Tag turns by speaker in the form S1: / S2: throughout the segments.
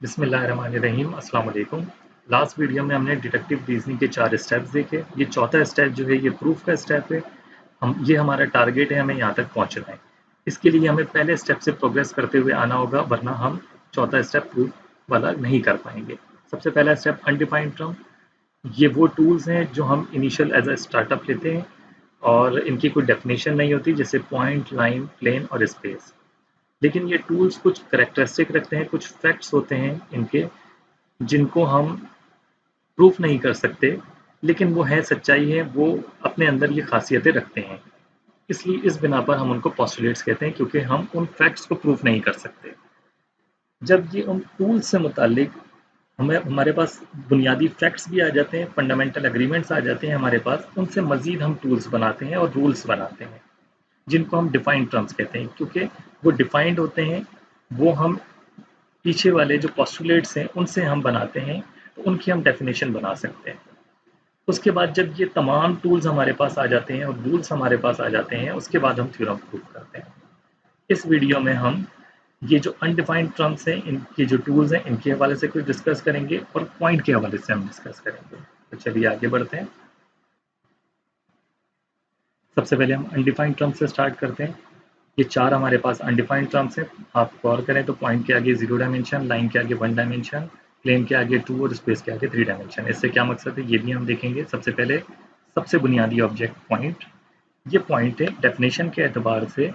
S1: बिस्मिल्लाहिर्रहमानिर्रहीम अस्सलाम वालेकुम। लास्ट वीडियो में हमने डिडक्टिव रीजनिंग के 4 स्टेप्स देखे। ये चौथा स्टेप जो है ये प्रूफ का स्टेप है। ये हमारा टारगेट है, हमें यहाँ तक पहुँचना है। इसके लिए हमें पहले स्टेप से प्रोग्रेस करते हुए आना होगा, वरना हम चौथा स्टेप प्रूफ वाला नहीं कर पाएंगे। सबसे पहला स्टेप अनडिफाइंड टर्म। ये वो टूल्स हैं जो हम इनिशियल एज अ स्टार्टअप लेते हैं और इनकी कोई डेफिनेशन नहीं होती, जैसे पॉइंट, लाइन, प्लेन और स्पेस। लेकिन ये टूल्स कुछ करेक्टरिस्टिक रखते हैं, कुछ फैक्ट्स होते हैं इनके, जिनको हम प्रूफ नहीं कर सकते, लेकिन वो है सच्चाई है, वो अपने अंदर ये खासियतें रखते हैं। इसलिए इस बिना पर हम उनको पोस्टुलेट्स कहते हैं, क्योंकि हम उन फैक्ट्स को प्रूफ नहीं कर सकते। जब ये उन टूल्स से मुतालिक हमें हमारे पास बुनियादी फैक्ट्स भी आ जाते हैं, फंडामेंटल एग्रीमेंट्स आ जाते हैं हमारे पास, उनसे मजीद हम टूल्स बनाते हैं और रूल्स बनाते हैं, जिनको हम डिफाइंड टर्म्स कहते हैं। क्योंकि वो डिफाइंड होते हैं, वो हम पीछे वाले जो पोस्टुलेट्स हैं उनसे हम बनाते हैं, तो उनकी हम डेफिनेशन बना सकते हैं। उसके बाद जब ये तमाम टूल्स हमारे पास आ जाते हैं और रूल्स हमारे पास आ जाते हैं, उसके बाद हम थ्योरम प्रूव करते हैं। इस वीडियो में हम ये जो अनडिफाइंड टर्म्स हैं, इनके जो टूल्स हैं, इनके हवाले से कुछ डिस्कस करेंगे और पॉइंट के हवाले से हम डिस्कस करेंगे। तो चलिए आगे बढ़ते हैं। सबसे पहले हम अनडिफाइंड टर्म्स से स्टार्ट करते हैं। ये 4 हमारे पास अनडिफाइंड टर्म्स हैं। आप गौर करें तो पॉइंट के आगे 0 डायमेंशन, लाइन के आगे 1 डायमेंशन, प्लेन के आगे 2 और स्पेस के आगे 3 डायमेंशन। इससे क्या मकसद है ये भी हम देखेंगे। सबसे पहले सबसे बुनियादी ऑब्जेक्ट पॉइंट। ये पॉइंट है, डेफिनेशन के एतबार से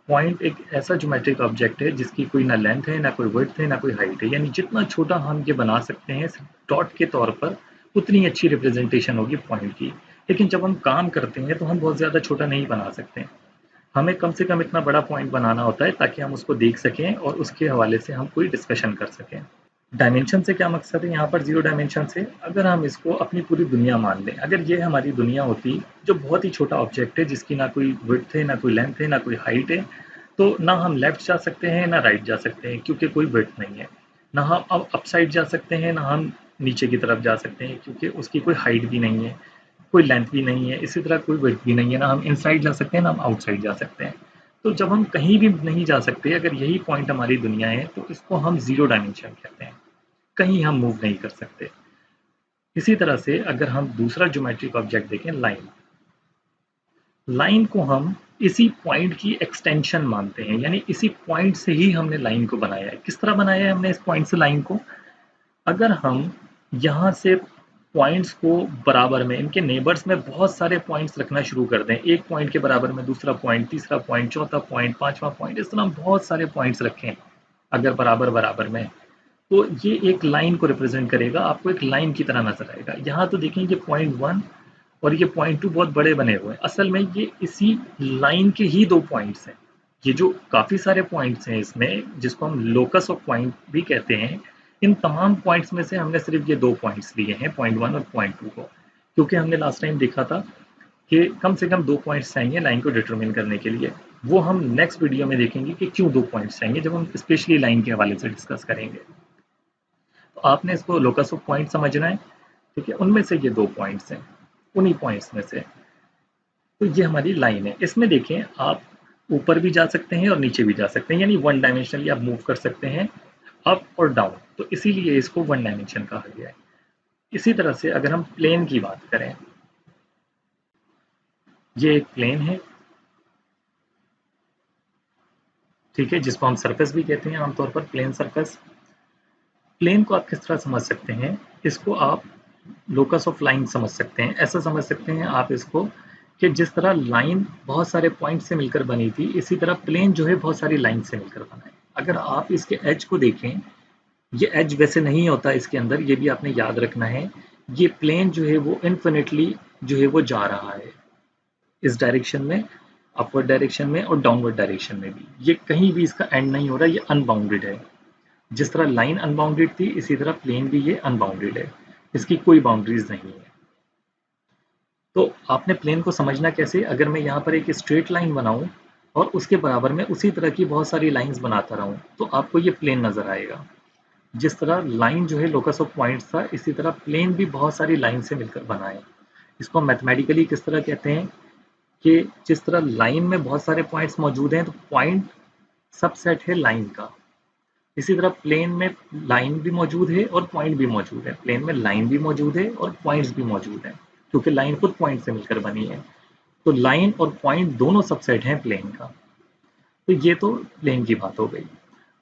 S1: पॉइंट एक ऐसा ज्योमेट्रिक ऑब्जेक्ट है जिसकी कोई ना लेंथ है, ना कोई विड्थ है, ना कोई हाइट है। यानी जितना छोटा हम ये बना सकते हैं डॉट के तौर पर, उतनी अच्छी रिप्रेजेंटेशन होगी पॉइंट की। लेकिन जब हम काम करते हैं तो हम बहुत ज़्यादा छोटा नहीं बना सकते। हमें कम से कम इतना बड़ा पॉइंट बनाना होता है ताकि हम उसको देख सकें और उसके हवाले से हम कोई डिस्कशन कर सकें। डायमेंशन से क्या मकसद है यहाँ पर? 0 डायमेंशन से अगर हम इसको अपनी पूरी दुनिया मान लें, अगर ये हमारी दुनिया होती जो बहुत ही छोटा ऑब्जेक्ट है, जिसकी ना कोई विड्थ है, ना कोई लेंथ है, ना कोई हाइट है, तो ना हम लेफ्ट जा सकते हैं ना राइट जा सकते हैं, क्योंकि कोई विड्थ नहीं है। ना हम अब अप साइड जा सकते हैं, ना हम नीचे की तरफ जा सकते हैं, क्योंकि उसकी कोई हाइट भी नहीं है, कोई लेंथ भी नहीं है, इसी तरह कोई विड्थ भी नहीं है। ना हम इनसाइड जा सकते हैं, ना हम आउटसाइड जा सकते हैं। तो जब हम कहीं भी नहीं जा सकते, अगर यही पॉइंट हमारी दुनिया है, तो इसको हम 0 डायमेंशन कहते हैं। कहीं हम मूव नहीं कर सकते। इसी तरह से अगर हम दूसरा ज्योमेट्रिक ऑब्जेक्ट देखें, लाइन। लाइन को हम इसी पॉइंट की एक्सटेंशन मानते हैं, यानी इसी पॉइंट से ही हमने लाइन को बनाया है। किस तरह बनाया है हमने इस पॉइंट से लाइन को? अगर हम यहाँ से पॉइंट्स को बराबर में, इनके नेबर्स में बहुत सारे पॉइंट्स रखना शुरू कर दें, एक पॉइंट के बराबर में दूसरा पॉइंट, तीसरा पॉइंट, चौथा पॉइंट, पांचवा पॉइंट, इस तरह बहुत सारे पॉइंट्स रखें अगर बराबर बराबर में, तो ये एक लाइन को रिप्रेजेंट करेगा, आपको एक लाइन की तरह नजर आएगा। यहाँ तो देखें ये पॉइंट 1 और ये पॉइंट 2 बहुत बड़े बने हुए हैं, असल में ये इसी लाइन के ही 2 पॉइंट्स हैं। ये जो काफ़ी सारे पॉइंट्स हैं इसमें, जिसको हम लोकस ऑफ पॉइंट भी कहते हैं, इन तमाम पॉइंट्स में से हमने सिर्फ ये 2 पॉइंट्स लिए हैं, पॉइंट 1 और पॉइंट 2 को, क्योंकि हमने लास्ट टाइम देखा था कि कम से कम 2 पॉइंट्स चाहिए लाइन को डिटरमिन करने के लिए। वो हम नेक्स्ट वीडियो में देखेंगे कि क्यों 2 पॉइंट्स चाहिए, जब हम स्पेशली लाइन के हवाले से डिस्कस करेंगे। तो आपने इसको लोकस ऑफ पॉइंट समझना है, ठीक है? उनमें से ये 2 पॉइंट्स हैं, उन्हीं पॉइंट्स में से। तो ये हमारी लाइन है। इसमें देखें, आप ऊपर भी जा सकते हैं और नीचे भी जा सकते हैं, यानी 1 डायमेंशनली आप मूव कर सकते हैं, अप और डाउन, तो इसीलिए इसको 1 डायमेंशन कहा गया है। इसी तरह से अगर हम प्लेन की बात करें, ये एक प्लेन है, ठीक है, जिसको हम सरफेस भी कहते हैं आमतौर पर, प्लेन सरफेस। प्लेन को आप किस तरह समझ सकते हैं? इसको आप लोकस ऑफ लाइन समझ सकते हैं। ऐसा समझ सकते हैं आप इसको कि जिस तरह लाइन बहुत सारे पॉइंट से मिलकर बनी थी, इसी तरह प्लेन जो है बहुत सारी लाइन से मिलकर बना है। अगर आप इसके एज को देखें, ये एज वैसे नहीं होता इसके अंदर, ये भी आपने याद रखना है। ये प्लेन जो है वो इन्फिनिटली जो है वो जा रहा है इस डायरेक्शन में, अपवर्ड डायरेक्शन में और डाउनवर्ड डायरेक्शन में भी। ये कहीं भी इसका एंड नहीं हो रहा, ये अनबाउंडेड है। जिस तरह लाइन अनबाउंडेड थी, इसी तरह प्लेन भी ये अनबाउंडेड है, इसकी कोई बाउंड्रीज नहीं है। तो आपने प्लेन को समझना कैसे? अगर मैं यहाँ पर एक स्ट्रेट लाइन बनाऊं और उसके बराबर में उसी तरह की बहुत सारी लाइंस बनाता रहूं, तो आपको ये प्लेन नजर आएगा। जिस तरह लाइन जो है लोकस ऑफ पॉइंट्स था, इसी तरह प्लेन भी बहुत सारी लाइन से मिलकर बना है। इसको मैथमेटिकली किस तरह कहते हैं कि जिस तरह लाइन में बहुत सारे पॉइंट्स मौजूद हैं, तो पॉइंट सबसेट है लाइन का। इसी तरह प्लेन में लाइन भी मौजूद है और पॉइंट भी मौजूद है, प्लेन में लाइन भी मौजूद है और पॉइंट्स भी मौजूद हैं, क्योंकि लाइन खुद पॉइंट से मिलकर बनी है। तो लाइन और पॉइंट दोनों सबसेट हैं प्लेन का। तो ये तो प्लेन की बात हो गई।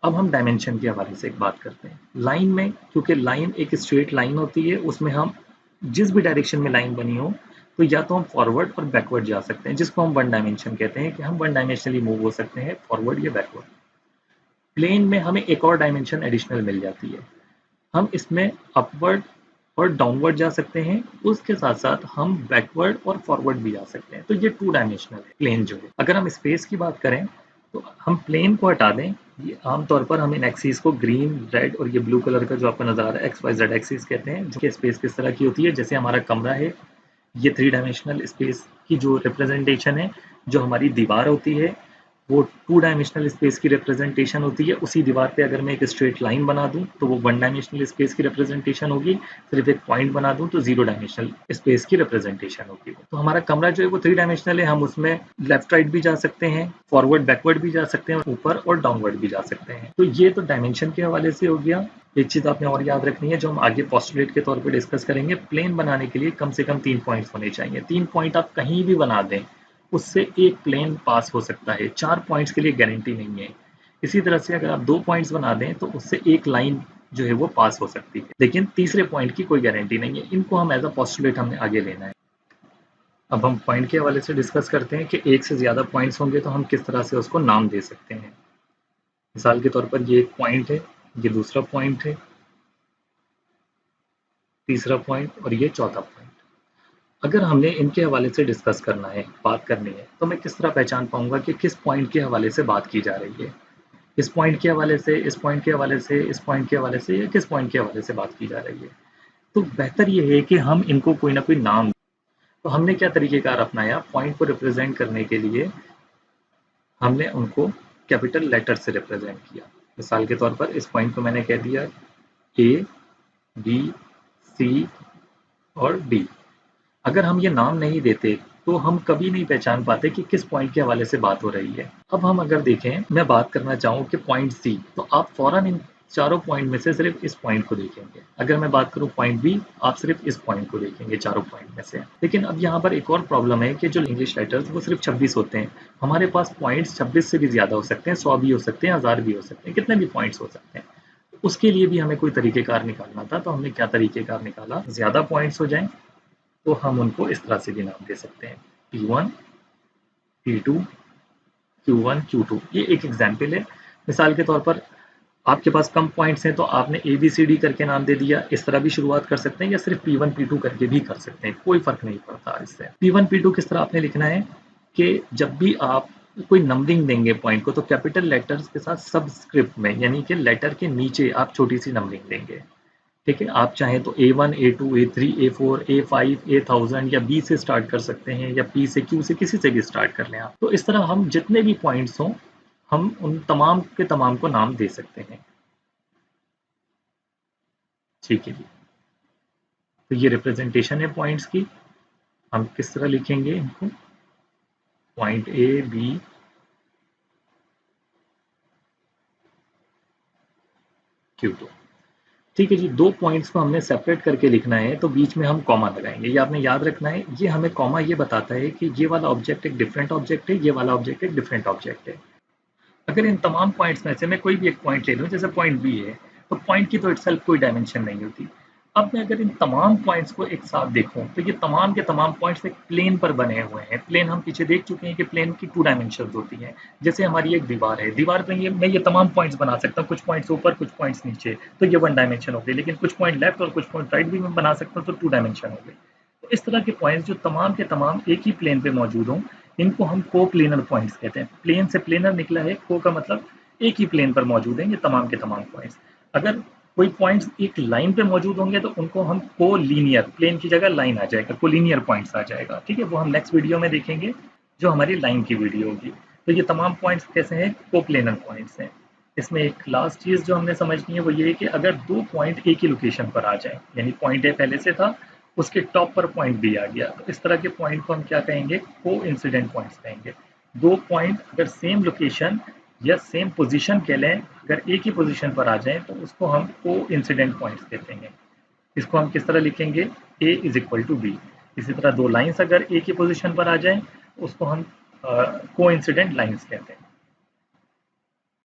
S1: अब हम डायमेंशन के हवाले से एक बात करते हैं। लाइन में, क्योंकि लाइन एक स्ट्रेट लाइन होती है, उसमें हम जिस भी डायरेक्शन में लाइन बनी हो, तो या तो हम फॉरवर्ड और बैकवर्ड जा सकते हैं, जिसको हम वन डायमेंशन कहते हैं, कि हम वन डायमेंशनली मूव हो सकते हैं फॉरवर्ड या बैकवर्ड। प्लेन में हमें एक और डायमेंशन एडिशनल मिल जाती है, हम इसमें अपवर्ड और डाउनवर्ड जा सकते हैं, उसके साथ साथ हम बैकवर्ड और फॉरवर्ड भी जा सकते हैं। तो ये टू डायमेंशनल है प्लेन जो है। अगर हम स्पेस की बात करें तो हम प्लेन को हटा दें, ये आमतौर पर हम इन एक्सिस को ग्रीन, रेड और ये ब्लू कलर का जो आपको नजर आ रहा है एक्स वाई जेड एक्सिस कहते हैं, जो कि स्पेस किस तरह की होती है, जैसे हमारा कमरा है, ये थ्री डायमेंशनल स्पेस की जो रिप्रेजेंटेशन है, जो हमारी दीवार होती है वो टू डायमेंशनल स्पेस की रिप्रेजेंटेशन होती है। उसी दीवार पे अगर मैं एक स्ट्रेट लाइन बना दूं तो वो वन डायमेंशनल स्पेस की रिप्रेजेंटेशन होगी, सिर्फ एक पॉइंट बना दूं तो जीरो डायमेंशनल स्पेस की रिप्रेजेंटेशन होगी। तो हमारा कमरा जो है वो थ्री डायमेंशनल है, हम उसमें लेफ्ट राइट भी जा सकते हैं, फॉरवर्ड बैकवर्ड भी जा सकते हैं, ऊपर और डाउनवर्ड भी जा सकते हैं। तो ये तो डायमेंशन के हवाले से हो गया। एक चीज आपने और याद रखनी है, जो हम आगे पोस्टुलेट के तौर पर डिस्कस करेंगे, प्लेन बनाने के लिए कम से कम 3 पॉइंट्स होने चाहिए। 3 पॉइंट आप कहीं भी बना दें, उससे एक प्लेन पास हो सकता है, 4 पॉइंट्स के लिए गारंटी नहीं है। इसी तरह से अगर आप 2 पॉइंट्स बना दें तो उससे एक लाइन जो है वो पास हो सकती है, लेकिन तीसरे पॉइंट की कोई गारंटी नहीं है। इनको हम एज अ पोस्टुलेट हमने आगे लेना है। अब हम पॉइंट के हवाले से डिस्कस करते हैं कि एक से ज़्यादा पॉइंट्स होंगे तो हम किस तरह से उसको नाम दे सकते हैं। मिसाल के तौर पर ये एक पॉइंट है, ये दूसरा पॉइंट है, तीसरा पॉइंट और ये चौथा पॉइंट। अगर हमने इनके हवाले से डिस्कस करना है, बात करनी है, तो मैं किस तरह पहचान पाऊंगा कि किस पॉइंट के हवाले से बात की जा रही है। इस पॉइंट के हवाले से, इस पॉइंट के हवाले से, इस पॉइंट के हवाले से, या किस पॉइंट के हवाले से बात की जा रही है। तो बेहतर ये है कि हम इनको कोई ना कोई नाम दें। तो हमने क्या तरीकेकार अपनाया, पॉइंट को रिप्रेजेंट करने के लिए हमने उनको कैपिटल लेटर से रिप्रेजेंट किया। मिसाल के तौर पर इस पॉइंट को मैंने कह दिया ए, बी, सी और डी। अगर हम ये नाम नहीं देते तो हम कभी नहीं पहचान पाते कि किस पॉइंट के हवाले से बात हो रही है। अब हम अगर देखें, मैं बात करना चाहूँ कि पॉइंट सी, तो आप फौरन इन चारों पॉइंट में से सिर्फ इस पॉइंट को देखेंगे। अगर मैं बात करूँ पॉइंट बी, आप सिर्फ इस पॉइंट को देखेंगे चारों पॉइंट में से। लेकिन अब यहाँ पर एक और प्रॉब्लम है कि जो इंग्लिश लेटर्स वो सिर्फ 26 होते हैं। हमारे पास पॉइंट्स 26 से भी ज्यादा हो सकते हैं, 100 भी हो सकते हैं, 1000 भी हो सकते हैं, कितने भी पॉइंट्स हो सकते हैं। उसके लिए भी हमें कोई तरीकेकार निकालना था, तो हमने क्या तरीकेकार निकाला, ज्यादा पॉइंट्स हो जाएं तो हम उनको इस तरह से भी नाम दे सकते हैं, P1, P2, Q1, Q2। ये एक एग्जाम्पल है। मिसाल के तौर पर आपके पास कम पॉइंट्स हैं तो आपने ABCD करके नाम दे दिया, इस तरह भी शुरुआत कर सकते हैं, या सिर्फ P1 P2 करके भी कर सकते हैं, कोई फर्क नहीं पड़ता इससे। P1 P2 किस तरह आपने लिखना है कि जब भी आप कोई नंबरिंग देंगे पॉइंट को, तो कैपिटल लेटर्स के साथ सबस्क्रिप्ट में, यानी कि लेटर के नीचे आप छोटी सी नंबरिंग देंगे। ठीक है, आप चाहें तो A1, A2, A3, A4, A5, A1000 या B से स्टार्ट कर सकते हैं, या P से, Q से, किसी से भी स्टार्ट कर लें आप। तो इस तरह हम जितने भी पॉइंट्स हों, हम उन तमाम के तमाम को नाम दे सकते हैं। ठीक है जी। तो ये रिप्रेजेंटेशन है पॉइंट्स की। हम किस तरह लिखेंगे इनको, पॉइंट ए, बी, Q2। ठीक है जी, दो पॉइंट्स को हमने सेपरेट करके लिखना है, तो बीच में हम कॉमा लगाएंगे। ये आपने याद रखना है, ये हमें कॉमा ये बताता है कि ये वाला ऑब्जेक्ट एक डिफरेंट ऑब्जेक्ट है, ये वाला ऑब्जेक्ट एक डिफरेंट ऑब्जेक्ट है। अगर इन तमाम पॉइंट्स में से मैं कोई भी एक पॉइंट ले लूँ, जैसे पॉइंट बी है, तो पॉइंट की तो इटसेल्फ कोई डायमेंशन नहीं होती। अब मैं अगर इन तमाम पॉइंट्स को एक साथ देखूं, तो ये तमाम के तमाम पॉइंट्स एक प्लेन पर बने हुए हैं। प्लेन हम पीछे देख चुके हैं कि प्लेन की टू डायमेंशन होती हैं। जैसे हमारी एक दीवार है, दीवार पे मैं ये तमाम पॉइंट्स बना सकता हूँ, कुछ पॉइंट्स ऊपर, कुछ पॉइंट्स नीचे, तो ये वन डायमेंशन हो गई। लेकिन कुछ पॉइंट लेफ्ट और कुछ पॉइंट राइट भी मैं बना सकता हूँ, तो टू डायमेंशन हो गई। तो इस तरह के पॉइंट्स जो तमाम के तमाम एक ही प्लेन पे मौजूद हों, इनको हम को प्लेनर पॉइंट्स कहते हैं। प्लेन से प्लेनर निकला है, को का मतलब एक ही प्लेन पर मौजूद हैं ये तमाम के तमाम पॉइंट्स। अगर कोई पॉइंट्स एक लाइन पे मौजूद होंगे तो उनको हम को लीनियर, प्लेन की जगह लाइन आ जाएगा, को लीनियर पॉइंट्स आ जाएगा। ठीक है, वो हम नेक्स्ट वीडियो में देखेंगे, जो हमारी लाइन की वीडियो होगी। तो ये तमाम पॉइंट्स कैसे हैं, को प्लेनर पॉइंट्स हैं। इसमें एक लास्ट चीज जो हमने समझनी है वो ये है कि अगर दो पॉइंट एक ही लोकेशन पर आ जाए, यानी पॉइंट ए पहले से था, उसके टॉप पर पॉइंट बी आ गया, तो इस तरह के पॉइंट को हम क्या कहेंगे, को इंसिडेंट पॉइंट्स कहेंगे। दो पॉइंट अगर सेम लोकेशन या सेम पोजीशन के लिए अगर एक ही पोजीशन पर आ जाए तो उसको हम को इंसिडेंट पॉइंट्स कहते हैं। इसको हम किस तरह लिखेंगे, a is equal to b. इसी तरह दो लाइंस अगर एक ही पोजीशन पर आ जाए उसको हम को इंसिडेंट लाइंस कहते हैं।